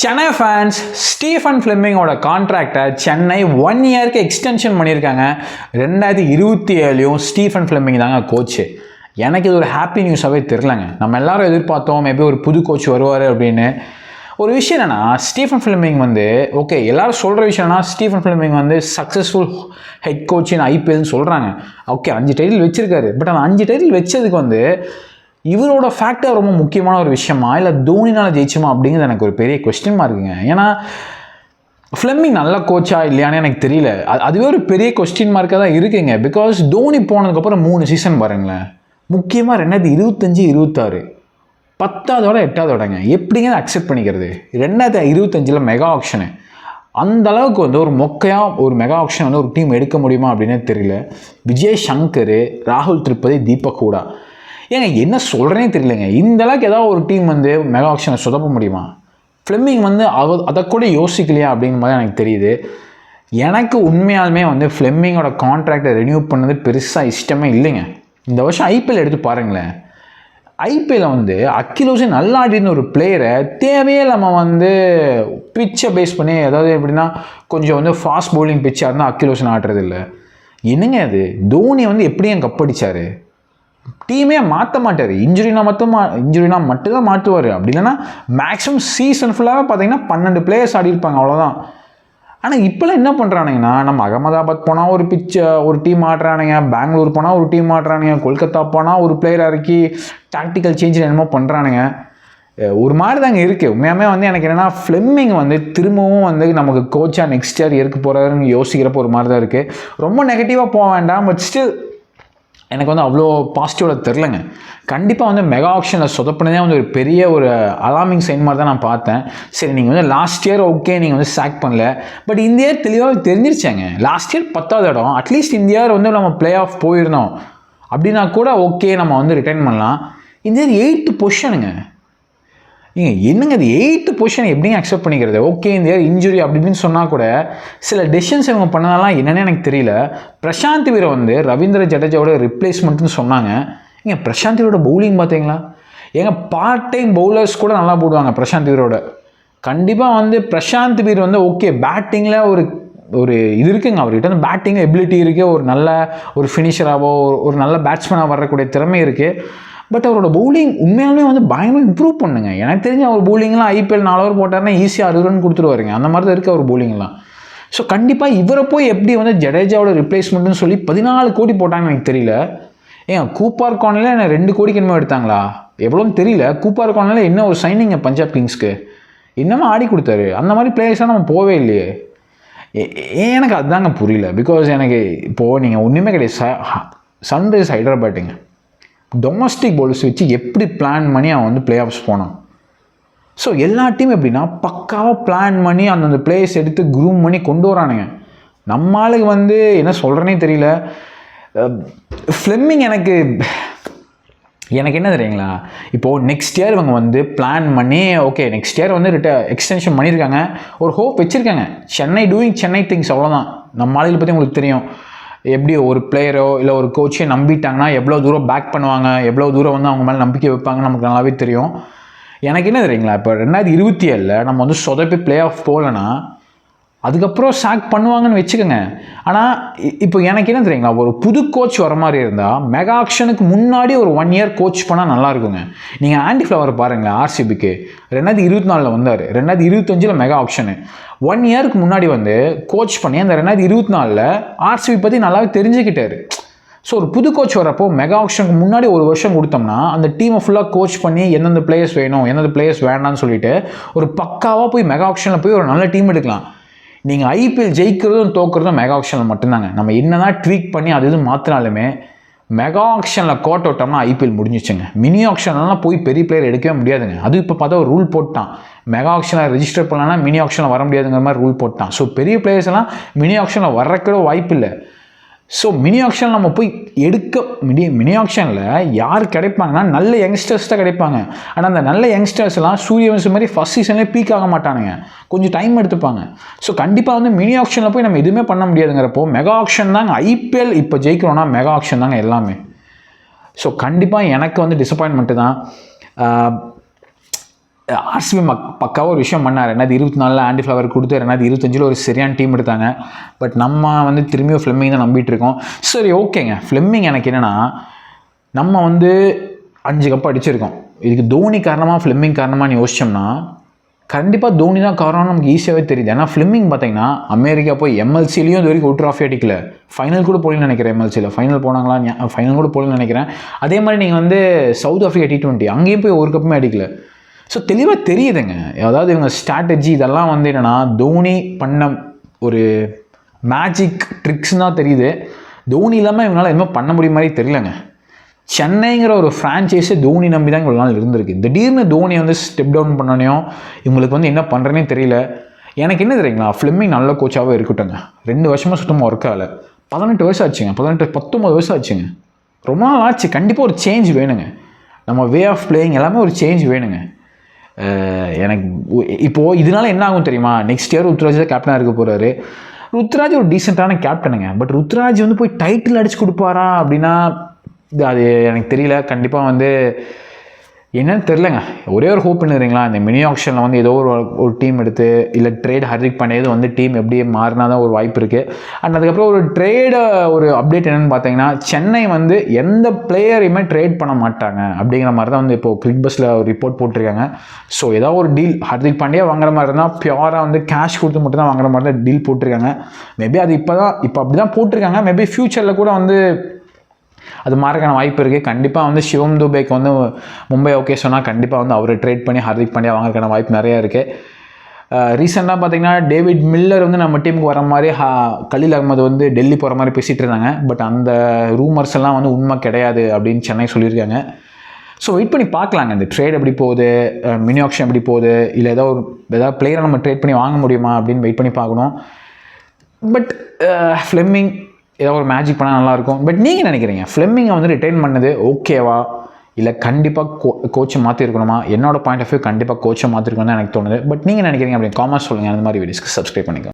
Chennai fans Stephen ஃப்ளெமிங்கோட கான்ட்ராக்டை Chennai 1 இயருக்கு extension பண்ணியிருக்காங்க. 2027 Stephen Fleming தாங்க கோச்சு. எனக்கு இது ஒரு ஹாப்பி நியூஸாகவே தெரிலங்க. நம்ம எல்லாரும் எதிர்பார்த்தோம் மேபி ஒரு புது கோச் வருவார் அப்படின்னு. ஒரு விஷயம் என்னென்னா, ஸ்டீஃபன் ஃப்ளெமிங் ஓகே எல்லாரும் சொல்கிற விஷயம்னா ஸ்டீஃபன் ஃப்ளெமிங் தக்ஸஸ்ஃபுல் ஹெட் கோச்சின்னு ஐபிஎல்னு சொல்கிறாங்க. ஓகே 5 டைட்டில் வச்சுருக்காரு. பட் அந்த 5 டைட்டில் வச்சதுக்கு இவரோட ஃபேக்டர் ரொம்ப முக்கியமான ஒரு விஷயமா இல்லை தோனினால் ஜெயிச்சுமா அப்படிங்கிறது எனக்கு ஒரு பெரிய கொஸ்டின் மார்க்குங்க. ஏன்னா ஃப்ளெமிங் நல்ல கோச்சா இல்லையான்னு எனக்கு தெரியல. அதுவே ஒரு பெரிய கொஸ்டின் மார்க்காக தான் இருக்குங்க. பிகாஸ் தோனி போனதுக்கப்புறம் 3 சீசன் பாருங்களேன். முக்கியமாக 2025, 26 10ஆவதோட 8ஆவதோடங்க எப்படிங்க அக்செப்ட் பண்ணிக்கிறது? 2025 மெகா ஆக்ஷனு அந்த அளவுக்கு ஒரு மொக்கையாக ஒரு மெகா ஆக்ஷன் ஒரு டீம் எடுக்க முடியுமா அப்படின்னே தெரியல. விஜய் சங்கர், ராகுல் திரிபதி, தீபக் ஹூடா ஏங்க என்ன சொல்கிறேனே தெரியலங்க. இந்த அளவுக்கு ஏதாவது ஒரு டீம் மெகா ஆக்ஷனை சொதப்ப முடியுமா? ஃப்ளெமிங் அதை கூட யோசிக்கலையா அப்படிங்கிற மாதிரி எனக்கு தெரியுது. எனக்கு உண்மையாலுமே ஃப்ளெமிங்கோட கான்ட்ராக்டை ரெனியூ பண்ணது பெருசாக இஷ்டமே இல்லைங்க. இந்த வருஷம் ஐபிஎல் எடுத்து பாருங்களேன். ஐபிஎல்ல அகில் ஹுசைன் நல்லா ஆடின ஒரு பிளேயரை தேவையே நம்ம பிச்சை பேஸ் பண்ணி, அதாவது எப்படின்னா கொஞ்சம் ஃபாஸ்ட் பவுலிங் பிச்சாக இருந்தால் அகில் ஹுசைன் ஆடுறது இல்லை. என்னங்க அது? தோனி எப்படியும் கப்படிச்சார். டீமே மாற்ற மாட்டார். இன்ஜுரினா மட்டும்தான் மாற்றுவார். அப்படி இல்லைன்னா மேக்ஸிமம் சீசன் ஃபுல்லாகவே பார்த்தீங்கன்னா 12 பிளேயர்ஸ் ஆடிருப்பாங்க, அவ்வளோதான். ஆனால் இப்போலாம் என்ன பண்ணுறானுங்கன்னா, நம்ம அகமதாபாத் போனால் ஒரு டீம் ஆடுறானுங்க, பெங்களூர் போனால் ஒரு டீம் ஆடுறானுங்க, கொல்கத்தா போனால் ஒரு பிளேயர் இறக்கி டாக்டிக்கல் சேஞ்ச் என்னமோ பண்ணுறானுங்க. ஒரு மாதிரி தாங்க இருக்குது. உண்மையாகவே எனக்கு என்னென்னா ஃப்ளெமிங் திரும்பவும் நமக்கு கோச்சாக நெக்ஸ்ட் இயர் இருக்க போகிறாருன்னு யோசிக்கிறப்போ ஒரு மாதிரி தான் இருக்குது. ரொம்ப நெகட்டிவாக போக வேண்டாம். பட் ஸ்டில் எனக்கு அவ்வளோ பாசிட்டிவோட தெரிலங்க. கண்டிப்பாக மெகா ஆக்ஷனில் சொதப்பினதே ஒரு பெரிய ஒரு அலார்மிங் சைன் மாதிரி தான் நான் பார்த்தேன். சரி, நீங்கள் லாஸ்ட் இயர் ஓகே நீங்கள் சாக் பண்ணல, பட் இந்த இயர் தெளிவாக தெரிஞ்சிருச்சாங்க. லாஸ்ட் இயர் 10ஆவது இடம், அட்லீஸ்ட் இந்த இயர் நம்ம பிளே ஆஃப் போயிருந்தோம் அப்படின்னா கூட ஓகே நம்ம ரிட்டர்ன் பண்ணலாம். இந்த இயர் 8th பொசிஷனுங்க. என்னங்க அது 8th பொசிஷன் எப்படிங்க அக்செப்ட் பண்ணிக்கிறது? ஓகே இந்த இயர் இன்ஜுரி அப்படின்னு சொன்னால் கூட சில டெசிஷன்ஸ் இவங்க பண்ணதெல்லாம் என்னென்னு எனக்கு தெரியல. பிரசாந்த் வீரை ரவீந்திர ஜடேஜாவோட ரிப்ளேஸ்மெண்ட்னு சொன்னாங்க. பிரசாந்த் வீரோட பவுலிங் பார்த்தீங்களா? பார்ட் டைம் பவுலர்ஸ் கூட நல்லா போடுவாங்க பிரசாந்த் வீரோட. கண்டிப்பாக பிரசாந்த் வீர் ஓகே பேட்டிங்கில் ஒரு இது இருக்குங்க. அவர்கிட்ட பேட்டிங் எபிலிட்டி இருக்குது. ஒரு நல்ல ஒரு ஃபினிஷராகவோ ஒரு நல்ல பேட்ஸ்மேனாக வரக்கூடிய திறமை இருக்குது. பட் அவரோட பவுலிங் உண்மையாலுமே பயங்கரமாக இம்ப்ரூவ் பண்ணுங்க. எனக்கு தெரிஞ்ச அவர் பவுலிங்லாம் ஐபிஎல் 4 ஓவர் போட்டார்னா ஈஸியாக 60 ரன் கொடுத்துருவாருங்க. அந்த மாதிரி தான் இருக்குது அவர் பவுலிங்லாம். ஸோ கண்டிப்பாக இவரை போய் எப்படி ஜடேஜாவோட ரிப்ளேஸ்மெண்ட்னு சொல்லி 14 கோடி போட்டாங்கன்னு எனக்கு தெரியல. கூப்பார் கார்னரில் 2 கோடிக்கு என்னமோ எடுத்தாங்களா எவ்வளோன்னு தெரியல. கூப்பார் கார்னரில் என்ன ஒரு சைனிங்க பஞ்சாப் கிங்ஸ்க்கு என்னமோ ஆடி கொடுத்தாரு. அந்த மாதிரி பிளேயர்ஸாக நம்ம போவே இல்லையே. எனக்கு அதுதாங்க புரியல. பிகாஸ் எனக்கு இப்போது நீங்கள் ஒன்றுமே கிடையாது. சன்ரைஸ் ஹைதராபாத்துங்க டொமஸ்டிக் பவுலர்ஸ் வச்சு எப்படி பிளான் பண்ணி அவன் பிளே ஆஃப்ஸ் போனான். ஸோ எல்லா டீம் எப்படின்னா பக்காவாக பிளான் பண்ணி அந்தந்த பிளேயர்ஸ் எடுத்து குரூம் பண்ணி கொண்டு வரானுங்க. நம்மளுக்கு என்ன சொல்கிறேனே தெரியல. ஃப்ளெமிங் எனக்கு என்ன தெரியுங்களா, இப்போது நெக்ஸ்ட் இயர் இவங்க பிளான் பண்ணி ஓகே நெக்ஸ்ட் இயர் எக்ஸ்டென்ஷன் பண்ணியிருக்காங்க. ஒரு ஹோப் வச்சுருக்காங்க. சென்னை டூயிங் சென்னை திங்ஸ், அவ்வளோதான். நம்ம ஆளுகளை பற்றி உங்களுக்கு தெரியும். எப்படி ஒரு பிளேயரோ இல்லை ஒரு கோச்சையோ நம்பிட்டாங்கன்னா எவ்வளோ தூரம் பேக் பண்ணுவாங்க, எவ்வளோ தூரம் அவங்க மேலே நம்பிக்கை வைப்பாங்க நமக்கு நல்லாவே தெரியும். எனக்கு என்ன தெரியுங்களா, இப்போ 2027 நம்ம சொதப்பி பிளே ஆஃப் போகலன்னா அதுக்கப்புறம் சாக் பண்ணுவாங்கன்னு வச்சுக்கோங்க. ஆனால் இப்போ எனக்கு என்ன தெரியுங்களா, ஒரு புது கோச் வர மாதிரி இருந்தால் மெகா ஆக்ஷனுக்கு முன்னாடி ஒரு 1 இயர் கோச் பண்ணால் நல்லாயிருக்குங்க. நீங்கள் ஆண்டி ஃப்ளவர் பாருங்கள், ஆர்சிபிக்கு 2024 வந்தார். 2025 மெகா ஆக்ஷனு 1 இயருக்கு முன்னாடி கோச் பண்ணி அந்த 2024 ஆர்சிபி பற்றி நல்லாவே தெரிஞ்சுக்கிட்டாரு. ஸோ ஒரு புது கோச் வரப்போ மெகா ஆக்ஷனுக்கு முன்னாடி ஒரு வருஷம் கொடுத்தோம்னா அந்த டீமை ஃபுல்லாக கோச் பண்ணி எந்தெந்த பிளேயர்ஸ் வேணும் எந்தெந்த பிளேயர்ஸ் வேண்டாம்னு சொல்லிட்டு ஒரு பக்காவாக போய் மெகா ஆக்ஷனில் போய் ஒரு நல்ல டீம் எடுக்கலாம். நீங்கள் ஐபிஎல் ஜெயிக்கிறதும் தோக்குறதும் மெகா ஆக்ஷனில் மட்டும்தாங்க. நம்ம என்ன தான் ட்வீக் பண்ணி அது இது மாற்றினாலுமே மெகா ஆக்ஷனில் கோட் விட்டோம்னா ஐபிஎல் முடிஞ்சிச்சுங்க. மினி ஆக்ஷன்லாம் போய் பெரிய பிளேயர் எடுக்கவே முடியாதுங்க. அது இப்போ பார்த்தா ஒரு ரூல் போட்டான், மெகா ஆக்ஷனில் ரெஜிஸ்டர் பண்ணலன்னா மினி ஆக்ஷனில் வர முடியாதுங்கிற மாதிரி ரூல் போட்டான். ஸோ பெரிய பிளேயர்ஸ் எல்லாம் மினி ஆக்ஷனில் வர்றக்கூட வாய்ப்பு இல்லை. ஸோ மினி ஆக்ஷன் நம்ம போய் எடுக்க மினி ஆக்ஷனில் யார் கிடைப்பாங்கன்னா நல்ல யங்ஸ்டர்ஸ் தான் கிடைப்பாங்க. ஆனால் அந்த நல்ல யங்ஸ்டர்ஸ்லாம் சூரியவன்சி மாதிரி ஃபஸ்ட் சீசன்லேயே பீக் ஆக மாட்டானுங்க, கொஞ்சம் டைம் எடுத்துப்பாங்க. ஸோ கண்டிப்பாக மினி ஆக்ஷனில் போய் நம்ம எதுவுமே பண்ண முடியாதுங்கிறப்போ மெகா ஆக்ஷன் தாங்க ஐபிஎல் இப்போ ஜெயிக்கிறோன்னா மெகா ஆக்ஷன் தாங்க எல்லாமே. ஸோ கண்டிப்பாக எனக்கு டிசப்பாயின்மெண்ட்டு தான். ஆர்சிபி பக்காவாக ஒரு விஷயம் பண்ணார். 2024 ஆண்டி ஃப்ளவர் கொடுத்து 2025 ஒரு சரியான டீம் எடுத்தாங்க. பட் நம்ம வந்து திரும்பியும் ஃப்ளெமிங் தான் நம்பிட்டு இருக்கோம். சரி ஓகேங்க, ஃப்ளெமிங் எனக்கு என்னென்னா, நம்ம வந்து 5 கப் அடிச்சிருக்கோம். இதுக்கு தோனி காரணமாக ஃப்ளெமிங் காரணமானு யோசிச்சோம்னா கண்டிப்பாக தோனி தான் காரணம் நமக்கு ஈஸியாகவே தெரியுது. ஏன்னா ஃப்ளெமிங் பார்த்தீங்கன்னா அமெரிக்கா போய் எம்எல்சிலையும் இது வரைக்கும் ஒரு ட்ராஃபி அடிக்கல, ஃபைனல் கூட போகலன்னு நினைக்கிறேன். எம்எல்சியில் ஃபைனல் போனாங்களா, ஃபைனல் கூட போகலன்னு நினைக்கிறேன். அதே மாதிரி நீங்கள் வந்து சவுத் ஆஃப்ரிக்கா T20 அங்கேயும் போய் ஒரு கப்புமே அடிக்கல. ஸோ தெளிவாக தெரியுதுங்க. அதாவது இவங்க ஸ்ட்ராட்டஜி இதெல்லாம் வந்து என்னென்னா தோனி பண்ண ஒரு மேஜிக் ட்ரிக்ஸ் தான் தெரியுது. தோனி இல்லாமல் இவங்களால் எதுவும் பண்ண முடியும் மாதிரி தெரியலங்க. சென்னைங்கிற ஒரு ஃப்ரான்ச்சைஸே தோனி நம்பி தான் இவ்வளோ நாள் இருந்திருக்கு. திடீர்னு தோனி வந்து ஸ்டெப் டவுன் பண்ணனையும் இவங்களுக்கு வந்து என்ன பண்ணுறேனே தெரியல. எனக்கு என்ன தெரியுங்களா, ஃப்ளெமிங் நல்ல கோச்சாகவே இருக்கட்டுங்க. 2 வருஷமாக சுத்தமாக ஒர்க் ஆகலை. 18 வயசு ஆச்சுங்க, 19 வயசு ஆச்சுங்க. ரொம்ப நாள் ஆச்சு. கண்டிப்பாக ஒரு சேஞ்ச் வேணுங்க. நம்ம வே ஆஃப் பிளேயிங் எல்லாமே ஒரு சேஞ்ச் வேணுங்க. எனக்கு இப்போது இதனால என்ன ஆகும் தெரியுமா, நெக்ஸ்ட் இயர் ருத்ராஜ் தான் கேப்டனாக இருக்க போகிறாரு. ருத்ராஜ் ஒரு டீசெண்டான கேப்டனுங்க. பட் ருத்ராஜ் வந்து போய் டைட்டில் அடிச்சு கொடுப்பாரா அப்படின்னா அது எனக்கு தெரியல. கண்டிப்பாக வந்து என்னன்னு தெரிலங்க. ஒரே ஒரு ஹோப் என்னதுங்களா, இந்த மினி ஆக்ஷனில் வந்து ஏதோ ஒரு டீம் எடுத்து இல்லை ட்ரேட் ஹர்திக் பண்ணியது வந்து டீம் எப்படியே மாறினா தான் ஒரு வாய்ப்பு இருக்குது. அண்ட் அதுக்கப்புறம் ஒரு ஒரு அப்டேட் என்னென்னு பார்த்தீங்கன்னா, சென்னை வந்து எந்த பிளேயரையுமே ட்ரேட் பண்ண மாட்டாங்க அப்படிங்கிற மாதிரி தான் வந்து இப்போது கிரிக் பஸ்ஸில் ஒரு ரிப்போர்ட் போட்டிருக்காங்க. ஸோ ஏதாவது ஒரு டீல் ஹர்திக் பாண்டியா வாங்குற மாதிரி இருந்தால் பியூராக வந்து கேஷ் கொடுத்து மட்டும் தான் வாங்குற மாதிரி தான் டீல் போட்டிருக்காங்க. மேபி அது இப்போ அப்படி தான் போட்டிருக்காங்க. மேபி ஃப்யூச்சரில் கூட வந்து அது மாறக்கான வாய்ப்பு இருக்குது. கண்டிப்பாக வந்து சிவம் துபேக்கு வந்து மும்பை ஓகே சொன்னால் கண்டிப்பாக வந்து அவரை ட்ரேட் பண்ணி ஹர்திக் பாண்டியா வாங்குறதுக்கான வாய்ப்பு நிறையா இருக்குது. ரீசெண்டாக பார்த்தீங்கன்னா டேவிட் மில்லர் வந்து நம்ம டீமுக்கு வர மாதிரி கலீல் அகமது வந்து டெல்லி போகிற மாதிரி பேசிகிட்டு இருந்தாங்க. பட் அந்த ரூமர்ஸ் எல்லாம் வந்து உண்மை கிடையாது அப்படின்னு சென்னை சொல்லியிருக்காங்க. ஸோ வெயிட் பண்ணி பார்க்கலாங்க, இந்த ட்ரேட் எப்படி போகுது, மினி ஆக்ஷன் எப்படி போகுது, இல்லை ஏதாவது பிளேயரை நம்ம ட்ரேட் பண்ணி வாங்க முடியுமா அப்படின்னு வெயிட் பண்ணி பார்க்கணும். பட் ஃப்ளெமிங் ஏதாவது ஒரு மேஜிக் பண்ணால் நல்லாயிருக்கும். பட் நீங்கள் நினைக்கிறீங்க ஃப்ளெமிங்கை வந்து ரிட்டைன் பண்ணது ஓகேவா, இல்லை கண்டிப்பாக கோச்சை மாற்றிருக்கணுமா? என்னோட பாயிண்ட் ஆஃப் வியூ கண்டிப்பாக கோச்சை மாற்றிருக்கணும் தான் எனக்கு தோணுது. பட் நீங்கள் நினைக்கிறீங்க அப்படின்னு காமெண்ட்ஸ் சொல்லுங்கள். அந்த மாதிரி வீடியோஸ்க்கு சப்ஸ்கிரைப் பண்ணிக்கோங்க.